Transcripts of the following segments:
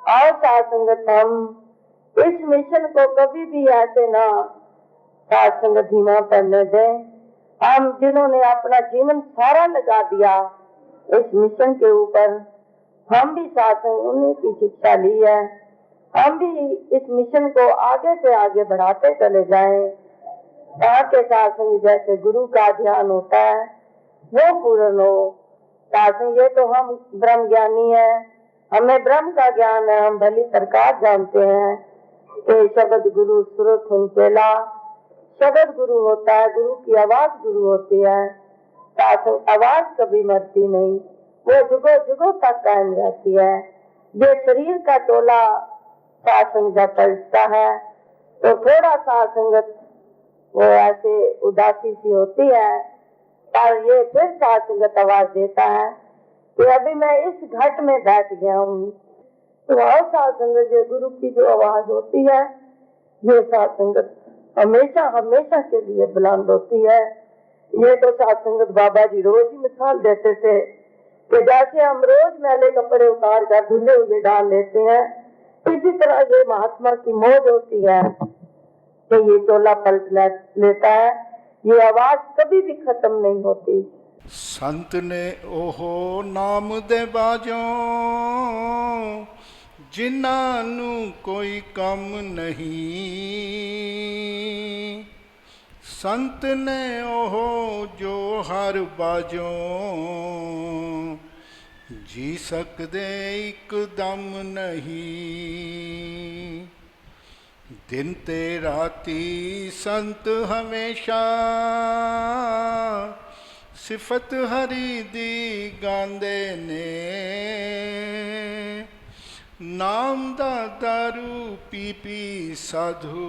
और साथ संगत हम इस मिशन को कभी भी ऐसे ना साथ संगत धीमा पड़ने दें। हम जिन्होंने अपना जीवन सारा लगा दिया इस मिशन के ऊपर, हम भी साथ उन्हीं की शिक्षा ली है, हम भी इस मिशन को आगे से आगे बढ़ाते चले जाएं, ताकि साथ जैसे गुरु का ध्यान होता है वो पूर्ण हो। साथ ये तो हम ब्रह्म ज्ञानी है, हमें ब्रह्म का ज्ञान है, हम भली प्रकार जानते हैं कि शब्द गुरु सुरत चेला, शब्द गुरु होता है, गुरु की आवाज गुरु होती है। साथ आवाज कभी मरती नहीं, वो जुगों जुगों तक कायम रहती है। ये शरीर का टोला सासंग जब पलटता है तो थोड़ा सा संगत वो ऐसे उदासी सी होती है, पर ये फिर सासंगत आवाज देता है कि अभी मैं इस घट में बैठ गया हूँ। तो और सासंगत जो गुरु की जो आवाज होती है, ये सासंगत हमेशा हमेशा के लिए बुलंद होती है। ये तो सासंगत बाबा जी रोज ही मिसाल देते थे कि जैसे हम रोज मैले कपड़े उतार कर धुले हुए डाल लेते हैं, इसी तरह ये महात्मा की मौज होती है कि ये चोला पलट लेता है, ये आवाज कभी भी खत्म नहीं होती। संत ने ओहो नाम दे बाजों जिन्हां नू कोई कम नहीं। संत ने ओहो जो हर बाजों जी सकदे इकदम नहीं। दिन ते राती संत हमेशा सिफत हरी दी गांदे ने। नाम दा दारू पी पी साधु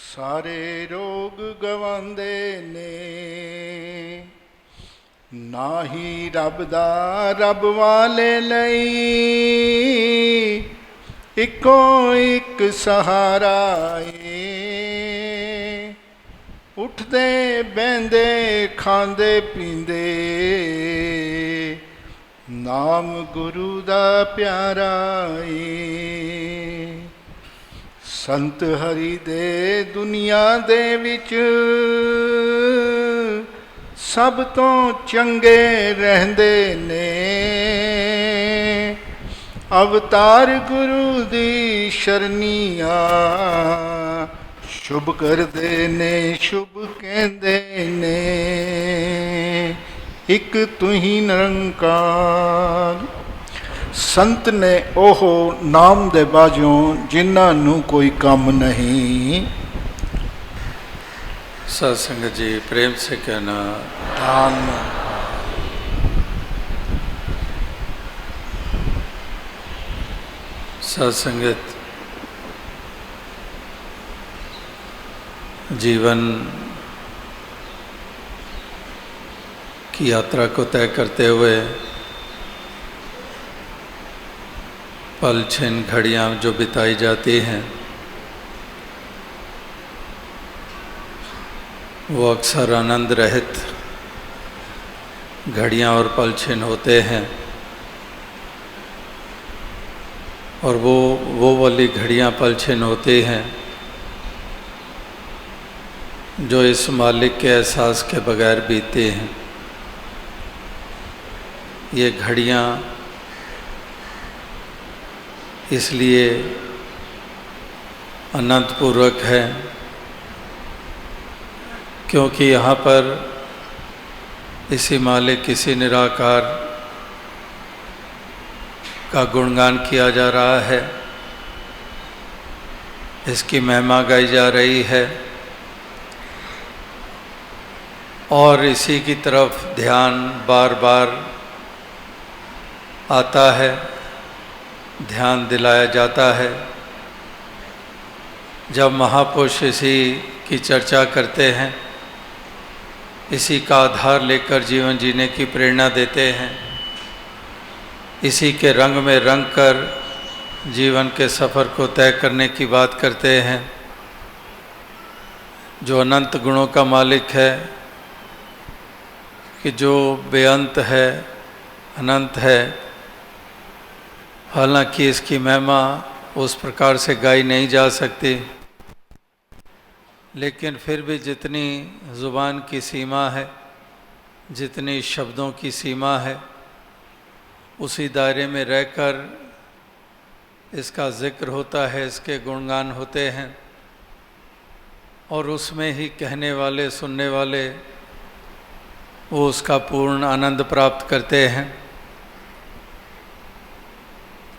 सारे रोग गवांदे ने। ना ही रब दा रब वाले लई इको एक सहारा ए। उठदे बहंदे खांदे पींदे नाम गुरु दा प्यारा ए। संत हरि दे दुनिया दे विच सब तो चंगे रहंदे ने। अवतार गुरु दी शरणिया शुभ करदे ने शुभ कहंदे ने। एक तू ही निरंकार। संत ने ओहो नाम दे बाजों जिन्हां नू कोई कम नहीं। सत्संग जी प्रेम से कहना धान सत्संगत जीवन की यात्रा को तय करते हुए पल क्षण घड़ियाँ जो बिताई जाती हैं वो अक्सर आनंद रहित घड़ियाँ और पल क्षण होते हैं। और वो वाली घड़ियाँ पल क्षण होती हैं जो इस मालिक के एहसास के बगैर बीतती हैं। ये घड़ियाँ इसलिए अनंतपूर्वक है क्योंकि यहाँ पर इसी मालिक किसी निराकार का गुणगान किया जा रहा है, इसकी महिमा गाई जा रही है और इसी की तरफ ध्यान बार बार आता है, ध्यान दिलाया जाता है। जब महापुरुष इसी की चर्चा करते हैं, इसी का आधार लेकर जीवन जीने की प्रेरणा देते हैं, इसी के रंग में रंग कर जीवन के सफ़र को तय करने की बात करते हैं, जो अनंत गुणों का मालिक है, कि जो बेअंत है, अनंत है, हालांकि इसकी महिमा उस प्रकार से गाई नहीं जा सकती, लेकिन फिर भी जितनी ज़ुबान की सीमा है, जितनी शब्दों की सीमा है, उसी दायरे में रहकर इसका ज़िक्र होता है, इसके गुणगान होते हैं, और उसमें ही कहने वाले, सुनने वाले वो उसका पूर्ण आनंद प्राप्त करते हैं।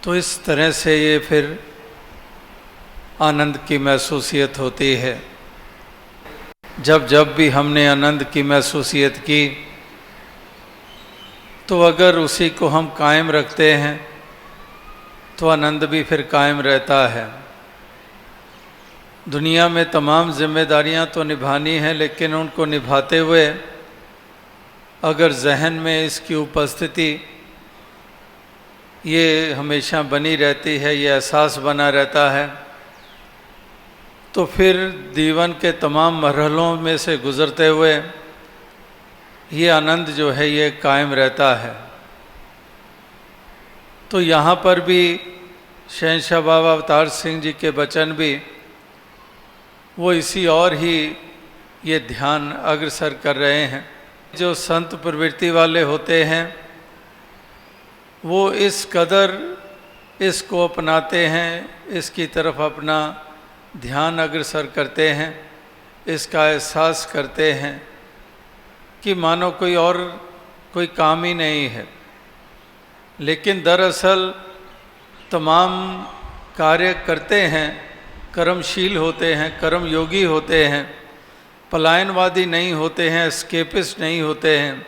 तो इस तरह से ये फिर आनंद की महसूसियत होती है। जब जब भी हमने आनंद की महसूसियत की, तो अगर उसी को हम कायम रखते हैं तो आनंद भी फिर कायम रहता है। दुनिया में तमाम जिम्मेदारियां तो निभानी हैं, लेकिन उनको निभाते हुए अगर जहन में इसकी उपस्थिति ये हमेशा बनी रहती है, ये एहसास बना रहता है, तो फिर जीवन के तमाम मरहलों में से गुज़रते हुए ये आनंद जो है ये कायम रहता है। तो यहाँ पर भी शहंशाह बाबा अवतार सिंह जी के वचन भी वो इसी और ही ये ध्यान अग्रसर कर रहे हैं। जो संत प्रवृत्ति वाले होते हैं वो इस कदर इसको अपनाते हैं, इसकी तरफ अपना ध्यान अग्रसर करते हैं, इसका एहसास करते हैं कि मानो कोई काम ही नहीं है। लेकिन दरअसल तमाम कार्य करते हैं, कर्मशील होते हैं, कर्म योगी होते हैं, पलायनवादी नहीं होते हैं, एस्केपिस्ट नहीं होते हैं।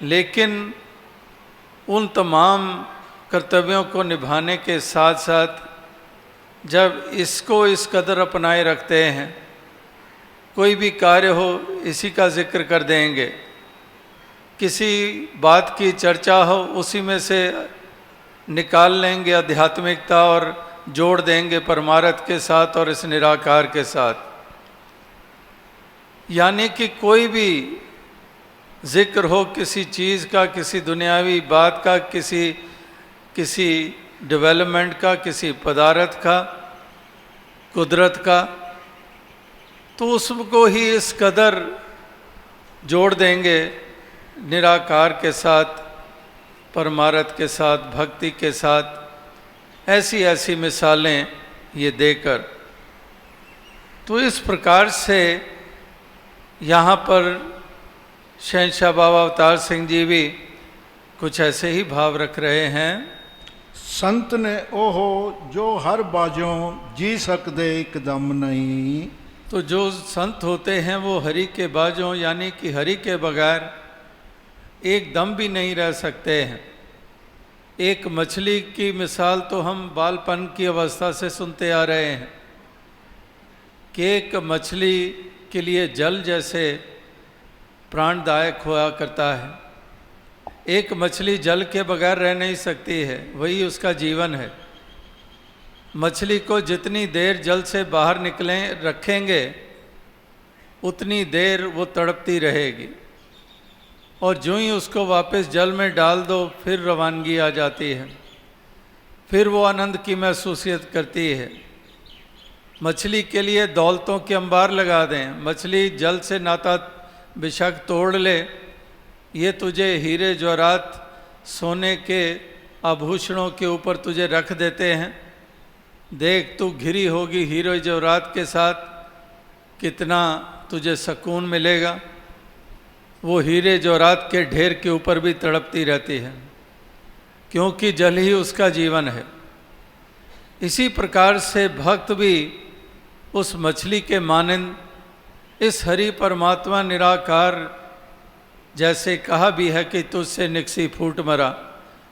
लेकिन उन तमाम कर्तव्यों को निभाने के साथ साथ जब इसको इस कदर अपनाए रखते हैं, कोई भी कार्य हो इसी का जिक्र कर देंगे, किसी बात की चर्चा हो उसी में से निकाल लेंगे आध्यात्मिकता और जोड़ देंगे परमार्थ के साथ और इस निराकार के साथ। यानी कि कोई भी जिक्र हो किसी चीज़ का, किसी दुनियावी बात का, किसी डेवलपमेंट का, किसी पदार्थ का, कुदरत का, तो उसको ही इस कदर जोड़ देंगे निराकार के साथ, परमार्थ के साथ, भक्ति के साथ। ऐसी ऐसी मिसालें ये देकर, तो इस प्रकार से यहाँ पर शहंशाह बाबा अवतार सिंह जी भी कुछ ऐसे ही भाव रख रहे हैं। संत ने ओहो जो हर बाजों जी सकदे एकदम नहीं। तो जो संत होते हैं वो हरि के बाजों यानी कि हरि के बगैर एक दम भी नहीं रह सकते हैं। एक मछली की मिसाल तो हम बालपन की अवस्था से सुनते आ रहे हैं कि एक मछली के लिए जल जैसे प्राणदायक हुआ करता है। एक मछली जल के बगैर रह नहीं सकती है, वही उसका जीवन है। मछली को जितनी देर जल से बाहर रखेंगे उतनी देर वो तड़पती रहेगी, और जो ही उसको वापस जल में डाल दो फिर रवानगी आ जाती है, फिर वो आनंद की महसूसियत करती है। मछली के लिए दौलतों के अंबार लगा दें, मछली जल से नाता बेशक तोड़ ले, ये तुझे हीरे जवाहरात सोने के आभूषणों के ऊपर तुझे रख देते हैं, देख तू घिरी होगी हीरे जवाहरात के साथ, कितना तुझे सुकून मिलेगा। वो हीरे जवाहरात के ढेर के ऊपर भी तड़पती रहती है, क्योंकि जल ही उसका जीवन है। इसी प्रकार से भक्त भी उस मछली के मानंद इस हरि परमात्मा निराकार, जैसे कहा भी है कि तुझसे निकसी फूट मरा,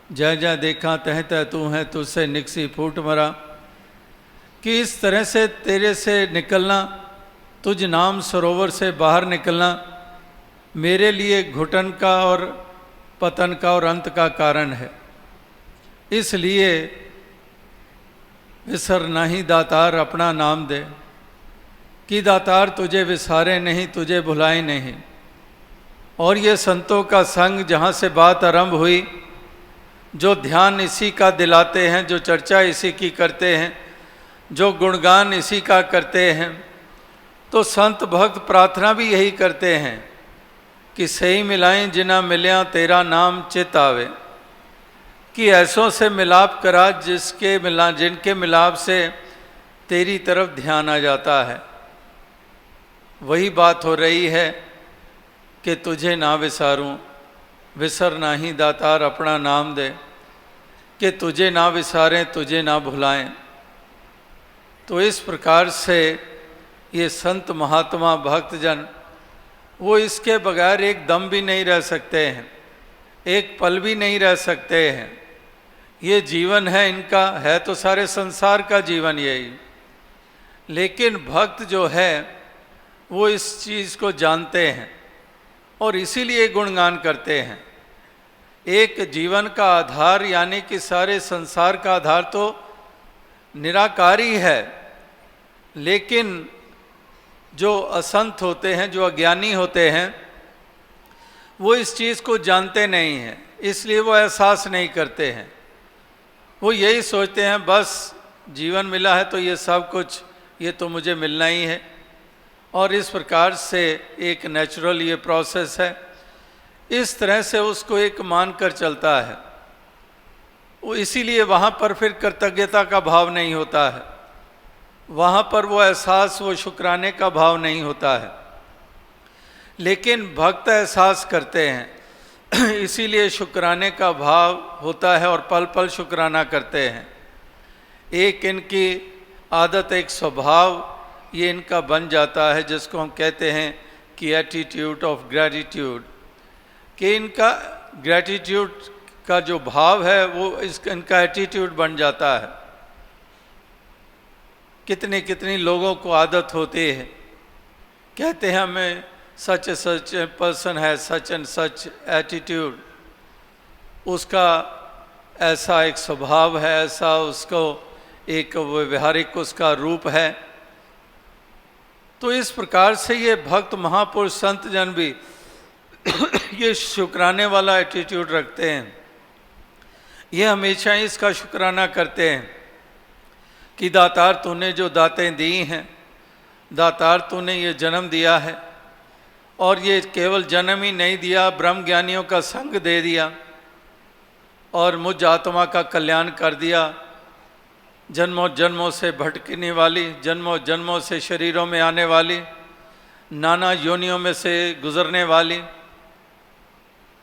जय जय देखा तह तह तू है, तुझसे निकसी फूट मरा, कि इस तरह से तेरे से निकलना, तुझ नाम सरोवर से बाहर निकलना मेरे लिए घुटन का और पतन का और अंत का कारण है। इसलिए विसर नहीं दातार अपना नाम दे, कि दातार तुझे विसारे नहीं, तुझे भुलाए नहीं। और ये संतों का संग जहाँ से बात आरंभ हुई, जो ध्यान इसी का दिलाते हैं, जो चर्चा इसी की करते हैं, जो गुणगान इसी का करते हैं। तो संत भक्त प्रार्थना भी यही करते हैं कि सही मिलाएं जिना मिल्या तेरा नाम चित आवे, कि ऐसों से मिलाप करा जिनके मिलाप से तेरी तरफ ध्यान आ जाता है। वही बात हो रही है कि तुझे ना विसारूं, विसर नाही दातार अपना नाम दे, कि तुझे ना विसारें, तुझे ना भुलाएं। तो इस प्रकार से ये संत महात्मा भक्तजन वो इसके बगैर एक दम भी नहीं रह सकते हैं, एक पल भी नहीं रह सकते हैं। ये जीवन है इनका, है तो सारे संसार का जीवन यही। लेकिन भक्त जो है वो इस चीज़ को जानते हैं और इसीलिए गुणगान करते हैं। एक जीवन का आधार यानी कि सारे संसार का आधार तो निराकारी है, लेकिन जो असंत होते हैं, जो अज्ञानी होते हैं, वो इस चीज़ को जानते नहीं हैं, इसलिए वो एहसास नहीं करते हैं। वो यही सोचते हैं बस जीवन मिला है तो ये सब कुछ, ये तो मुझे मिलना ही है। और इस प्रकार से एक नेचुरल ये प्रोसेस है, इस तरह से उसको एक मान कर चलता है। वो इसीलिए वहाँ पर फिर कृतज्ञता का भाव नहीं होता है, वहाँ पर वो एहसास, वो शुक्राने का भाव नहीं होता है। लेकिन भक्त एहसास करते हैं, इसीलिए शुक्राने का भाव होता है और पल पल शुक्राना करते हैं। एक इनकी आदत, एक स्वभाव ये इनका बन जाता है, जिसको हम कहते हैं कि एटीट्यूड ऑफ ग्रैटिट्यूड, कि इनका ग्रैटिट्यूड का जो भाव है वो इनका एटीट्यूड बन जाता है। कितनी कितनी लोगों को आदत होती है, कहते हैं हमें सच सच पर्सन है, सच एंड सच एटीट्यूड, उसका ऐसा एक स्वभाव है, ऐसा उसको एक व्यवहारिक उसका रूप है। तो इस प्रकार से ये भक्त महापुरुष संत जन भी ये शुक्राने वाला एटीट्यूड रखते हैं। ये हमेशा इसका शुक्राना करते हैं कि दातार तूने जो दातें दी हैं, दातार तूने ये जन्म दिया है, और ये केवल जन्म ही नहीं दिया, ब्रह्म ज्ञानियों का संग दे दिया और मुझ आत्मा का कल्याण कर दिया। जन्मों जन्मों से भटकने वाली, जन्मों जन्मों से शरीरों में आने वाली, नाना योनियों में से गुजरने वाली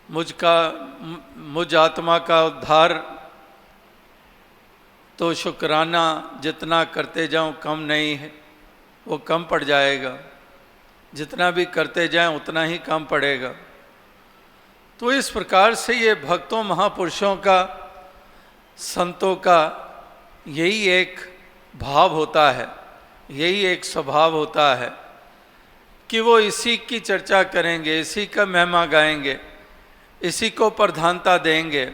मुझ आत्मा का उद्धार। तो शुक्राना जितना करते जाऊं कम नहीं है, वो कम पड़ जाएगा, जितना भी करते जाएं उतना ही कम पड़ेगा। तो इस प्रकार से ये भक्तों महापुरुषों का, संतों का यही एक भाव होता है, यही एक स्वभाव होता है कि वो इसी की चर्चा करेंगे, इसी का महिमा गाएंगे, इसी को प्रधानता देंगे।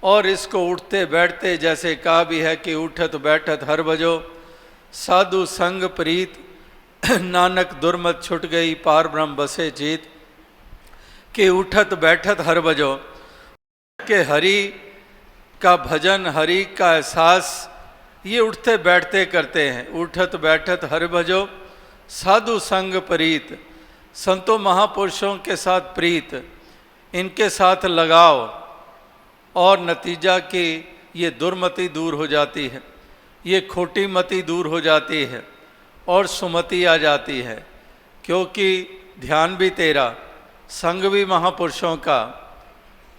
और इसको उठते बैठते, जैसे कहा भी है कि उठत बैठत हर बजो, साधु संग प्रीत, नानक दुर्मत छुट गई, पार ब्रह्म बसे जीत। कि उठत बैठत हर बजो, के हरि का भजन, हरि का एहसास ये उठते बैठते करते हैं। उठत बैठत हर भजो, साधु संग प्रीत, संतों महापुरुषों के साथ प्रीत, इनके साथ लगाओ, और नतीजा कि ये दुर्मति दूर हो जाती है, ये खोटी मति दूर हो जाती है और सुमति आ जाती है, क्योंकि ध्यान भी तेरा, संग भी महापुरुषों का।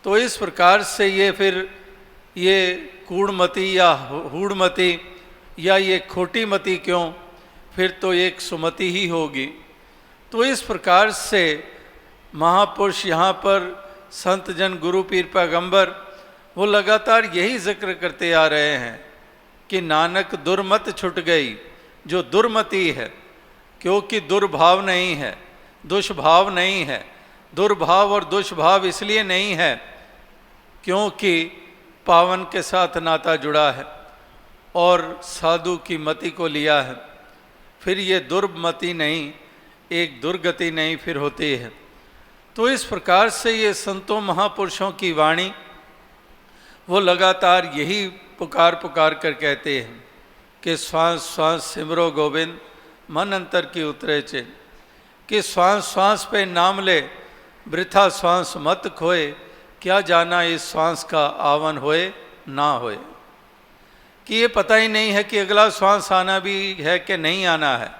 तो इस प्रकार से ये फिर ये कूड़मति या हूड़मति या ये खोटी मति क्यों, फिर तो एक सुमति ही होगी। तो इस प्रकार से महापुरुष यहाँ पर संत जन, गुरु पीर पैगंबर, वो लगातार यही जिक्र करते आ रहे हैं कि नानक दुर्मत छुट गई, जो दुर्मति है, क्योंकि दुर्भाव नहीं है, दुष्भाव नहीं है। दुर्भाव और दुष्भाव इसलिए नहीं है क्योंकि पावन के साथ नाता जुड़ा है और साधु की मति को लिया है। फिर ये दुर्मति नहीं, एक दुर्गति नहीं फिर होती है। तो इस प्रकार से ये संतों महापुरुषों की वाणी वो लगातार यही पुकार पुकार कर कहते हैं कि श्वास श्वास सिमरो गोविंद, मन अंतर की उतरे चिन, कि श्वास श्वास पे नाम ले, वृथा श्वास मत खोए, क्या जाना इस श्वास का आवन होए ना होए। कि ये पता ही नहीं है कि अगला श्वास आना भी है कि नहीं आना है।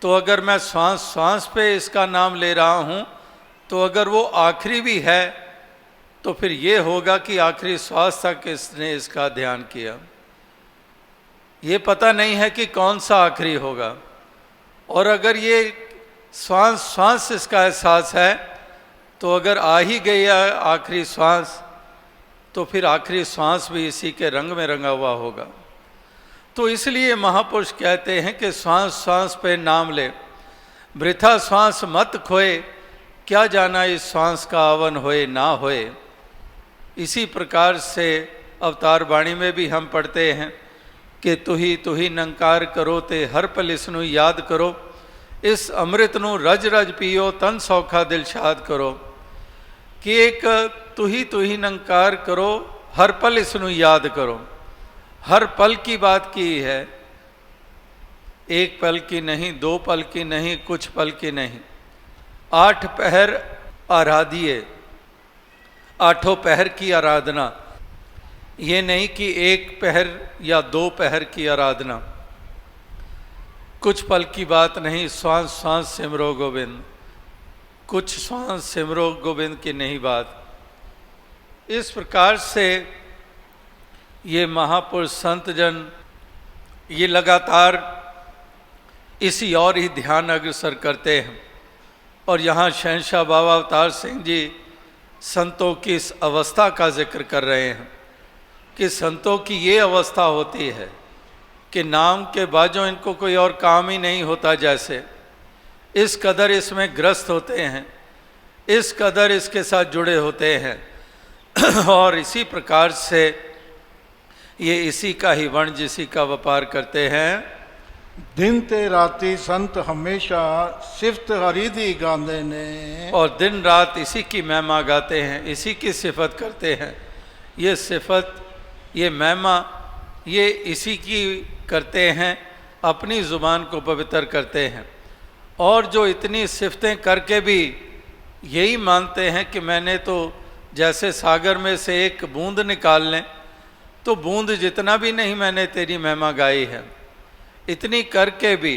तो अगर मैं श्वास श्वास पे इसका नाम ले रहा हूँ, तो अगर वो आखिरी भी है तो फिर ये होगा कि आखिरी श्वास तक इसने इसका ध्यान किया। ये पता नहीं है कि कौन सा आखिरी होगा। और अगर ये श्वास श्वास इसका एहसास है, तो अगर आ ही गया आखिरी श्वास, तो फिर आखिरी श्वास भी इसी के रंग में रंगा हुआ होगा। तो इसलिए महापुरुष कहते हैं कि श्वास श्वास पे नाम ले, वृथा श्वास मत खोए, क्या जाना इस श्वास का आवन होए ना होए। इसी प्रकार से अवतार वाणी में भी हम पढ़ते हैं कि तू ही नंकार करो ते हर पल इसनु याद करो, इस अमृत नु रज रज पियो तन सौखा दिल शाद करो। कि एक तू ही नंकार करो, हर पल इसनु याद करो। हर पल की बात की है, एक पल की नहीं, 2 पल की नहीं, कुछ पल की नहीं। 8 पहर आराधिए, 8 पहर की आराधना। ये नहीं कि 1 पहर या 2 पहर की आराधना। कुछ पल की बात नहीं, श्वास श्वास सिमरो गोविंद, कुछ श्वास सिमरो गोविंद की नहीं बात। इस प्रकार से ये महापुरुष संत जन ये लगातार इसी और ही ध्यान अग्रसर करते हैं। और यहाँ शहंशाह बाबा अवतार सिंह जी संतों की इस अवस्था का जिक्र कर रहे हैं कि संतों की ये अवस्था होती है कि नाम के बाजों इनको कोई और काम ही नहीं होता, जैसे इस कदर इसमें ग्रस्त होते हैं, इस कदर इसके साथ जुड़े होते हैं। और इसी प्रकार से ये इसी का ही वण जिसी का व्यापार करते हैं। दिन ते राती संत हमेशा सिफत हरि दी गांदे ने, और दिन रात इसी की महिमा गाते हैं, इसी की सिफत करते हैं। ये सिफत, ये महिमा, ये इसी की करते हैं, अपनी ज़ुबान को पवित्र करते हैं। और जो इतनी सिफतें करके भी यही मानते हैं कि मैंने तो जैसे सागर में से एक बूंद निकाल लें, तो बूंद जितना भी नहीं मैंने तेरी महिमा गाई है। इतनी करके भी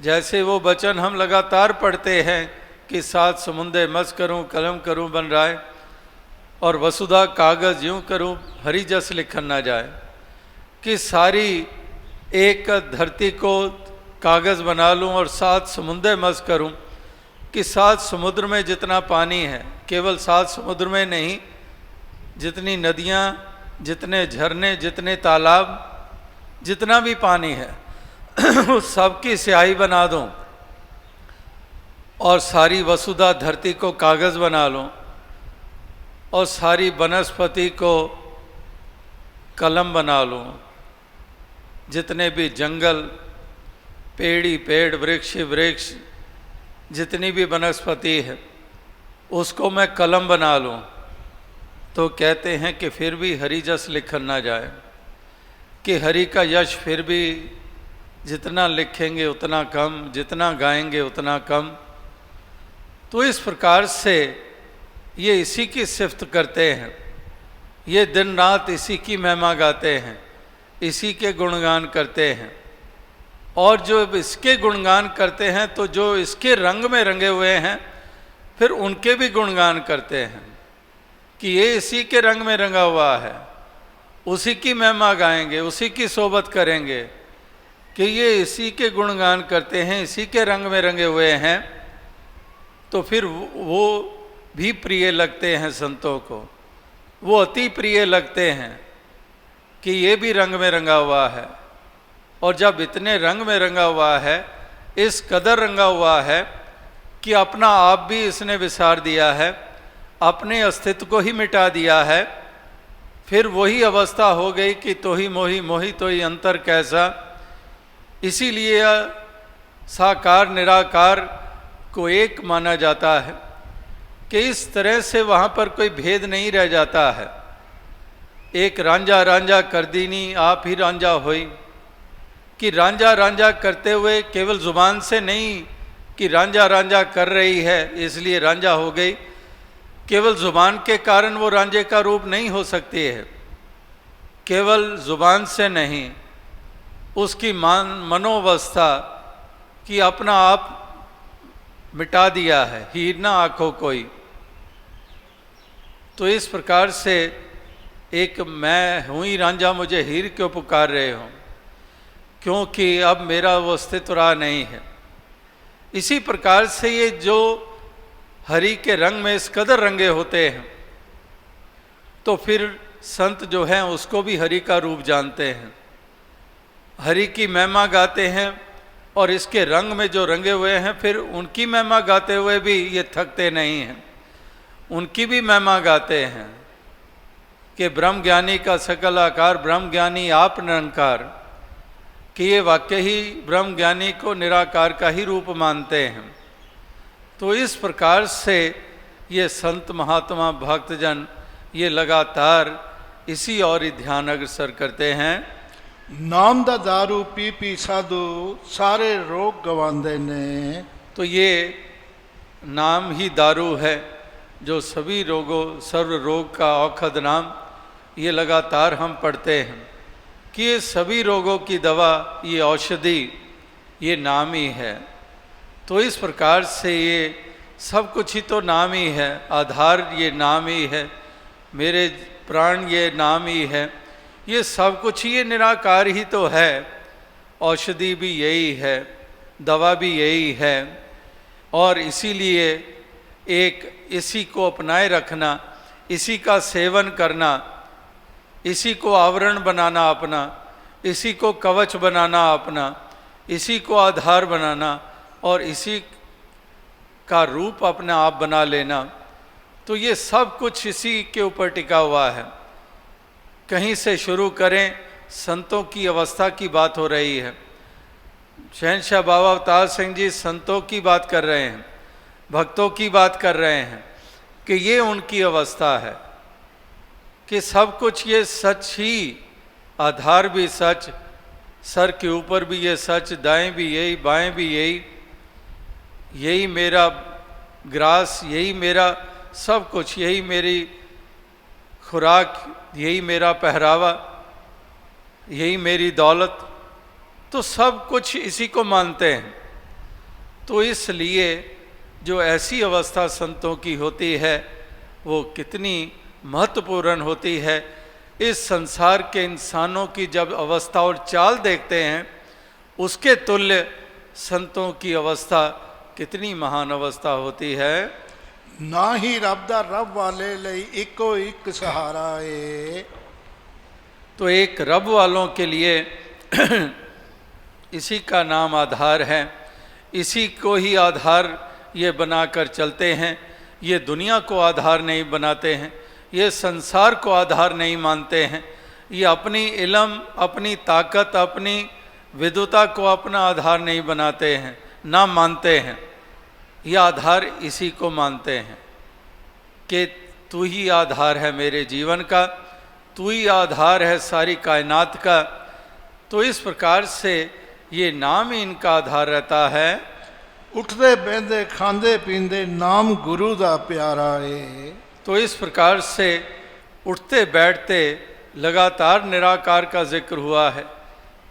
जैसे वो वचन हम लगातार पढ़ते हैं कि 7 समुंदे मस करूं कलम करूं बन राय, और वसुधा कागज़ यूं करूं हरि जस लिखन ना जाए। कि सारी एक धरती को कागज़ बना लूं और 7 समुंदे मस करूं, कि 7 समुद्र में जितना पानी है, केवल 7 समुद्र में नहीं, जितनी नदियाँ, जितने झरने, जितने तालाब, जितना भी पानी है उस सब की स्याही बना दूं और सारी वसुधा धरती को कागज़ बना लूं और सारी वनस्पति को कलम बना लूं, जितने भी जंगल, पेड़ी पेड़, वृक्ष वृक्ष, जितनी भी वनस्पति है उसको मैं कलम बना लूं, तो कहते हैं कि फिर भी हरि जस लिखन ना जाए। कि हरि का यश फिर भी जितना लिखेंगे उतना कम, जितना गाएंगे उतना कम। तो इस प्रकार से ये इसी की सिफत करते हैं, ये दिन रात इसी की महिमा गाते हैं, इसी के गुणगान करते हैं। और जो इसके गुणगान करते हैं तो जो इसके रंग में रंगे हुए हैं फिर उनके भी गुणगान करते हैं कि ये इसी के रंग में रंगा हुआ है, उसी की महिमा गाएंगे, उसी की सोबत करेंगे। कि ये इसी के गुणगान करते हैं, इसी के रंग में रंगे हुए हैं, तो फिर वो भी प्रिय लगते हैं संतों को, वो अति प्रिय लगते हैं कि ये भी रंग में रंगा हुआ है। और जब इतने रंग में रंगा हुआ है, इस कदर रंगा हुआ है कि अपना आप भी इसने विसार दिया है, अपने अस्तित्व को ही मिटा दिया है, फिर वही अवस्था हो गई कि तो ही मोही मोही तो ही अंतर कैसा। इसीलिए साकार निराकार को एक माना जाता है कि इस तरह से वहाँ पर कोई भेद नहीं रह जाता है। एक रांझा रांझा कर दीनी आप ही रांझा होई, कि रांझा रांझा करते हुए केवल ज़ुबान से नहीं कि रांझा रांझा कर रही है इसलिए रांझा हो गई, केवल ज़ुबान के कारण वो रांझे का रूप नहीं हो सकती है। केवल ज़ुबान से नहीं, उसकी मनोवस्था कि अपना आप मिटा दिया है, हीर ना आँखों कोई। तो इस प्रकार से एक मैं हूँ ही रांझा, मुझे हीर क्यों पुकार रहे हो, क्योंकि अब मेरा वो अस्तित्व रहा नहीं है। इसी प्रकार से ये जो हरि के रंग में इस कदर रंगे होते हैं, तो फिर संत जो हैं उसको भी हरि का रूप जानते हैं, हरि की महिमा गाते हैं, और इसके रंग में जो रंगे हुए हैं फिर उनकी महिमा गाते हुए भी ये थकते नहीं हैं, उनकी भी महिमा गाते हैं कि ब्रह्म ज्ञानी का सकल आकार, ब्रह्म ज्ञानी आप निरंकार, कि ये वाक्य ही ब्रह्म ज्ञानी को निराकार का ही रूप मानते हैं। तो इस प्रकार से ये संत महात्मा भक्तजन ये लगातार इसी और ही ध्यान अग्रसर करते हैं। नाम दा दारू पी पी साधु सारे रोग गवांदे ने। तो ये नाम ही दारू है जो सभी रोगों, सर्व रोग का औषध नाम, ये लगातार हम पढ़ते हैं कि ये सभी रोगों की दवा, ये औषधि, ये नाम ही है। तो इस प्रकार से ये सब कुछ ही तो नाम ही है, आधार ये नाम ही है, मेरे प्राण ये नाम ही है, ये सब कुछ ये निराकार ही तो है। औषधि भी यही है, दवा भी यही है, और इसीलिए एक इसी को अपनाए रखना, इसी का सेवन करना, इसी को आवरण बनाना अपना, इसी को कवच बनाना अपना, इसी को आधार बनाना और इसी का रूप अपना आप बना लेना, तो ये सब कुछ इसी के ऊपर टिका हुआ है। कहीं से शुरू करें, संतों की अवस्था की बात हो रही है। शहंशाह बाबा अवतार सिंह जी संतों की बात कर रहे हैं, भक्तों की बात कर रहे हैं कि ये उनकी अवस्था है कि सब कुछ ये सच ही, आधार भी सच, सर के ऊपर भी ये सच, दाएं भी यही, बाएं भी यही, यही मेरा ग्रास, यही मेरा सब कुछ, यही मेरी खुराक, यही मेरा पहरावा, यही मेरी दौलत, तो सब कुछ इसी को मानते हैं। तो इसलिए जो ऐसी अवस्था संतों की होती है वो कितनी महत्वपूर्ण होती है। इस संसार के इंसानों की जब अवस्था और चाल देखते हैं, उसके तुल्य संतों की अवस्था कितनी महान अवस्था होती है। ना ही रब दा रब वाले लई इको एक सहारा है। तो एक रब वालों के लिए इसी का नाम आधार है, इसी को ही आधार ये बनाकर चलते हैं। ये दुनिया को आधार नहीं बनाते हैं, ये संसार को आधार नहीं मानते हैं, ये अपनी इल्म, अपनी ताकत, अपनी विद्वता को अपना आधार नहीं बनाते हैं, ना मानते हैं। ये आधार इसी को मानते हैं कि तू ही आधार है मेरे जीवन का, तू ही आधार है सारी कायनात का। तो इस प्रकार से ये नाम ही इनका आधार रहता है। उठते बहते खांदे पींदे नाम गुरु दा प्यारा है। तो इस प्रकार से उठते बैठते लगातार निराकार का जिक्र हुआ है।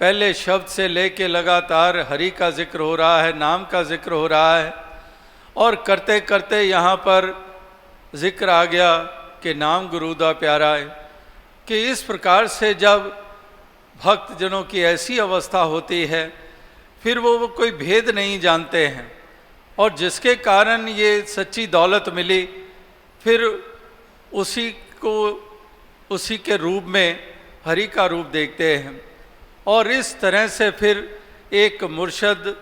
पहले शब्द से लेके लगातार हरि का जिक्र हो रहा है, नाम का जिक्र हो रहा है, और करते करते यहाँ पर जिक्र आ गया कि नाम गुरु दा प्यारा है। कि इस प्रकार से जब भक्तजनों की ऐसी अवस्था होती है, फिर वो कोई भेद नहीं जानते हैं, और जिसके कारण ये सच्ची दौलत मिली, फिर उसी को उसी के रूप में हरि का रूप देखते हैं। और इस तरह से फिर एक मुर्शद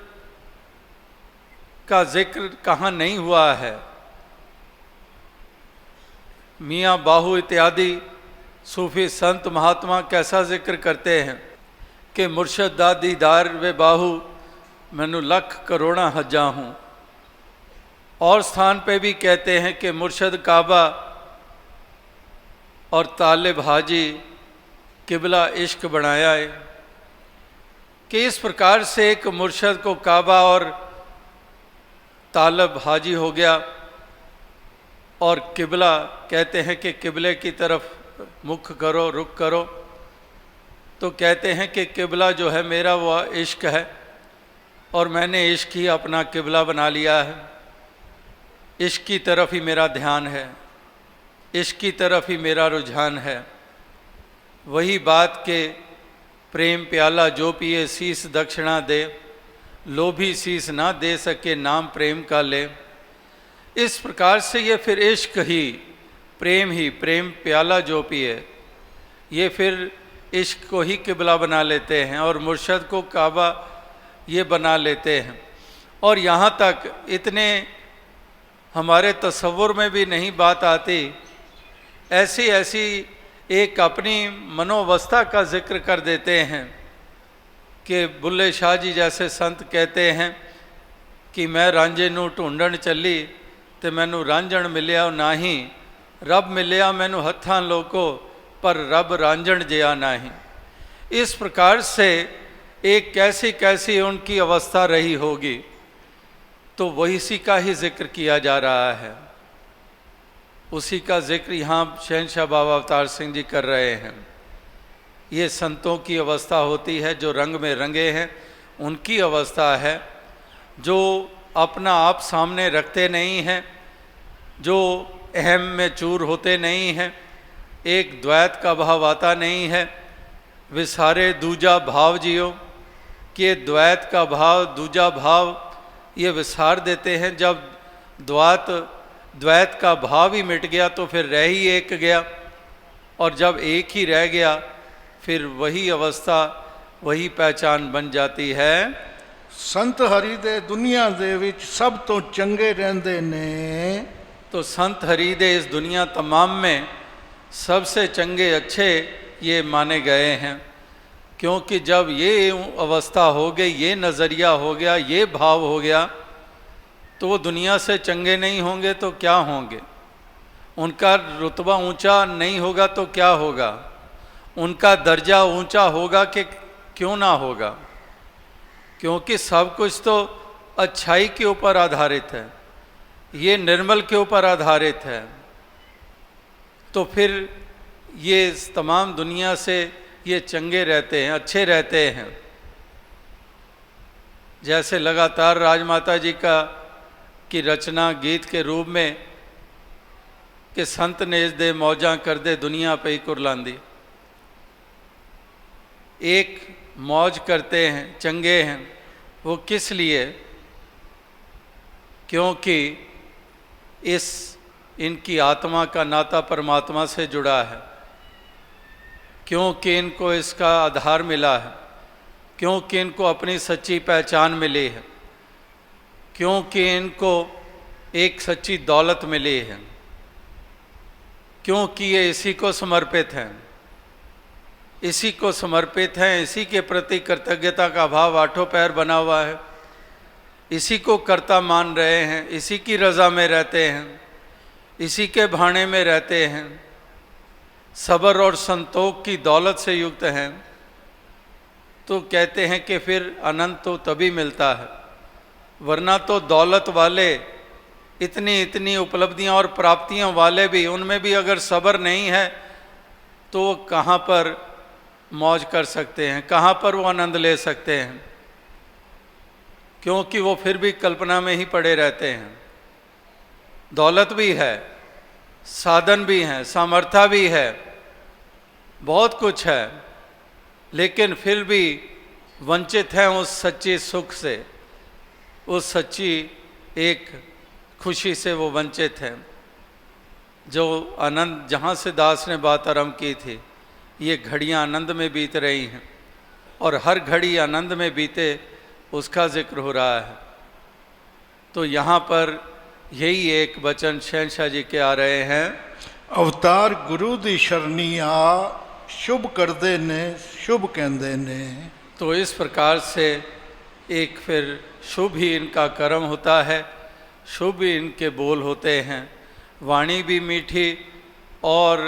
का जिक्र कहाँ नहीं हुआ है। मियाँ बाहू इत्यादि सूफी संत महात्मा कैसा जिक्र करते हैं कि मुर्शद दा दीदार वे बाहू मैनू लख करोड़ा हजा हूँ। और स्थान पे भी कहते हैं कि मुर्शद काबा और तालिब हाजी किबला इश्क बनाया है कि इस प्रकार से एक मुर्शद को काबा और तालब हाजी हो गया और किबला कहते हैं कि किबले की तरफ मुख करो, रुख करो, तो कहते हैं कि किबला जो है मेरा वह इश्क है और मैंने इश्क ही अपना किबला बना लिया है। इश्क की तरफ ही मेरा ध्यान है, इश्क की तरफ ही मेरा रुझान है। वही बात के प्रेम प्याला जो पिए शीस दक्षिणा दे, लोभी शीस ना दे सके नाम प्रेम का ले। इस प्रकार से ये फिर इश्क ही प्रेम प्याला जो पिए, ये फिर इश्क को ही किबला बना लेते हैं और मुर्शद को काबा ये बना लेते हैं। और यहाँ तक इतने हमारे तसव्वुर में भी नहीं बात आती, ऐसी ऐसी एक अपनी मनोवस्था का जिक्र कर देते हैं कि बुल्ले शाह जी जैसे संत कहते हैं कि मैं रांझे नूं ढूंढण चली ते मैनू रांझण मिलिया नाही, रब मिलिया मैनू हत्थां लोको पर रब रांझण जिया नाही। इस प्रकार से एक कैसी कैसी उनकी अवस्था रही होगी, तो वही सी का ही जिक्र किया जा रहा है। उसी का जिक्र यहाँ शहनशाह बाबा अवतार सिंह जी कर रहे हैं। ये संतों की अवस्था होती है जो रंग में रंगे हैं, उनकी अवस्था है जो अपना आप सामने रखते नहीं हैं, जो अहम में चूर होते नहीं हैं, एक द्वैत का भाव आता नहीं है। विसारे दूजा भाव जियो कि द्वैत का भाव दूजा भाव ये विसार देते हैं। जब द्वैत का भाव ही मिट गया तो फिर रह ही एक गया, और जब एक ही रह गया फिर वही अवस्था वही पहचान बन जाती है। संत हरि दे दुनिया दे विच सब तो चंगे रहंदे ने। तो संत हरि दे इस दुनिया तमाम में सबसे चंगे अच्छे ये माने गए हैं, क्योंकि जब ये अवस्था हो गई, ये नज़रिया हो गया, ये भाव हो गया, तो वो दुनिया से चंगे नहीं होंगे तो क्या होंगे। उनका रुतबा ऊंचा नहीं होगा तो क्या होगा, उनका दर्जा ऊंचा होगा कि क्यों ना होगा, क्योंकि सब कुछ तो अच्छाई के ऊपर आधारित है, ये निर्मल के ऊपर आधारित है। तो फिर ये तमाम दुनिया से ये चंगे रहते हैं, अच्छे रहते हैं। जैसे लगातार राजमाता जी की रचना गीत के रूप में कि संत ने इस दे मौजा कर दे दुनिया पे ही कुरलांदी। एक मौज करते हैं, चंगे हैं, वो किस लिए? क्योंकि इनकी आत्मा का नाता परमात्मा से जुड़ा है, क्योंकि इनको इसका आधार मिला है, क्योंकि इनको अपनी सच्ची पहचान मिली है, क्योंकि इनको एक सच्ची दौलत मिली है, क्योंकि ये इसी को समर्पित हैं, इसी को समर्पित हैं, इसी के प्रति कृतज्ञता का भाव आठों पैर बना हुआ है, इसी को कर्ता मान रहे हैं, इसी की रज़ा में रहते हैं, इसी के भाने में रहते हैं, सब्र और संतोष की दौलत से युक्त हैं। तो कहते हैं कि फिर आनंद तो तभी मिलता है, वरना तो दौलत वाले इतनी इतनी उपलब्धियां और प्राप्तियों वाले भी, उनमें भी अगर सब्र नहीं है तो वो कहाँ पर मौज कर सकते हैं, कहाँ पर वो आनंद ले सकते हैं, क्योंकि वो फिर भी कल्पना में ही पड़े रहते हैं। दौलत भी है, साधन भी हैं, सामर्थ्य भी है, बहुत कुछ है, लेकिन फिर भी वंचित हैं उस सच्चे सुख से, उस सच्ची एक खुशी से वो वंचित हैं। जो आनंद, जहाँ से दास ने बात आरंभ की थी, ये घड़ियाँ आनंद में बीत रही हैं और हर घड़ी आनंद में बीते उसका जिक्र हो रहा है। तो यहाँ पर यही एक वचन शहनशाह जी के आ रहे हैं, अवतार गुरु दी शरणी आ, शुभ करदे ने शुभ कहंदे ने। तो इस प्रकार से एक फिर शुभ ही इनका कर्म होता है, शुभ ही इनके बोल होते हैं, वाणी भी मीठी और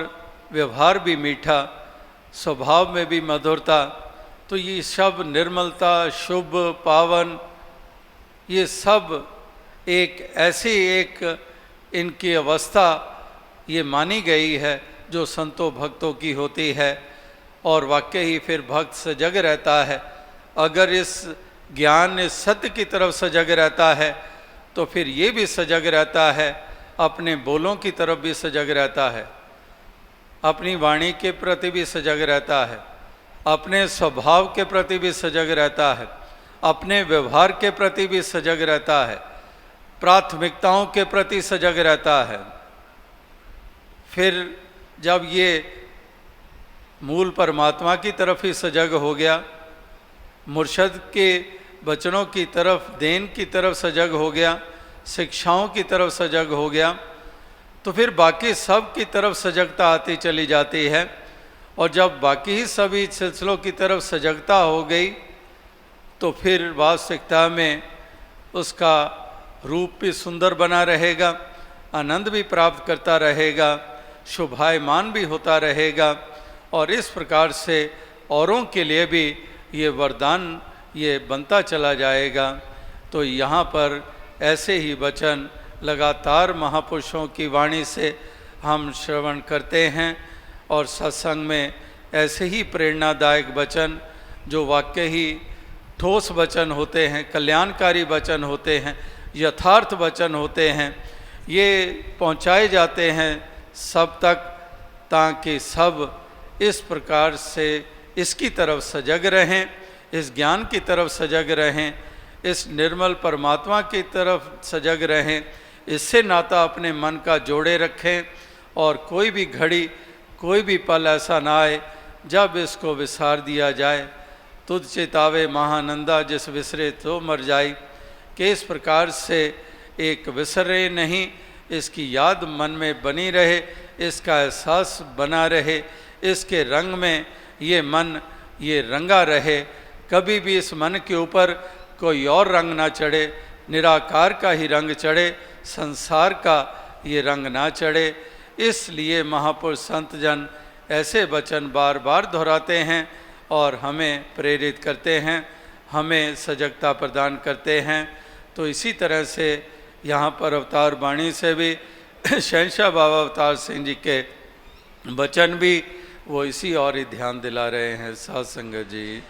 व्यवहार भी मीठा, स्वभाव में भी मधुरता, तो ये सब निर्मलता, शुभ, पावन, ये सब एक ऐसी एक इनकी अवस्था ये मानी गई है जो संतों भक्तों की होती है। और वाकई ही फिर भक्त सजग रहता है। अगर इस ज्ञान, इस सत्य की तरफ सजग रहता है तो फिर ये भी सजग रहता है, अपने बोलों की तरफ भी सजग रहता है, अपनी वाणी के प्रति भी सजग रहता है, अपने स्वभाव के प्रति भी सजग रहता है, अपने व्यवहार के प्रति भी सजग रहता है, प्राथमिकताओं के प्रति सजग रहता है। फिर जब ये मूल परमात्मा की तरफ ही सजग हो गया, मुर्शद के वचनों की तरफ, देन की तरफ सजग हो गया, शिक्षाओं की तरफ सजग हो गया, तो फिर बाकी सब की तरफ सजगता आती चली जाती है। और जब बाकी ही सभी सिलसिलों की तरफ सजगता हो गई तो फिर वास्तविकता में उसका रूप भी सुंदर बना रहेगा, आनंद भी प्राप्त करता रहेगा, शोभायमान भी होता रहेगा। और इस प्रकार से औरों के लिए भी ये वरदान ये बनता चला जाएगा। तो यहाँ पर ऐसे ही वचन लगातार महापुरुषों की वाणी से हम श्रवण करते हैं और सत्संग में ऐसे ही प्रेरणादायक वचन जो वाकई ही ठोस वचन होते हैं, कल्याणकारी वचन होते हैं, यथार्थ वचन होते हैं, ये पहुँचाए जाते हैं सब तक, ताकि सब इस प्रकार से इसकी तरफ सजग रहें, इस ज्ञान की तरफ सजग रहें, इस निर्मल परमात्मा की तरफ सजग रहें, इससे नाता अपने मन का जोड़े रखें। और कोई भी घड़ी, कोई भी पल ऐसा ना आए जब इसको विसार दिया जाए। तुझ चितावे महानंदा जिस विसरे तो मर जाए, कि इस प्रकार से एक विसरे नहीं, इसकी याद मन में बनी रहे, इसका एहसास बना रहे, इसके रंग में ये मन ये रंगा रहे। कभी भी इस मन के ऊपर कोई और रंग ना चढ़े, निराकार का ही रंग चढ़े, संसार का ये रंग ना चढ़े। इसलिए महापुरुष संत जन ऐसे वचन बार बार दोहराते हैं और हमें प्रेरित करते हैं, हमें सजगता प्रदान करते हैं। तो इसी तरह से यहाँ पर अवतार वाणी से भी शहंशाह बाबा अवतार सिंह जी के वचन भी वो इसी और ही ध्यान दिला रहे हैं। साध संगत जी।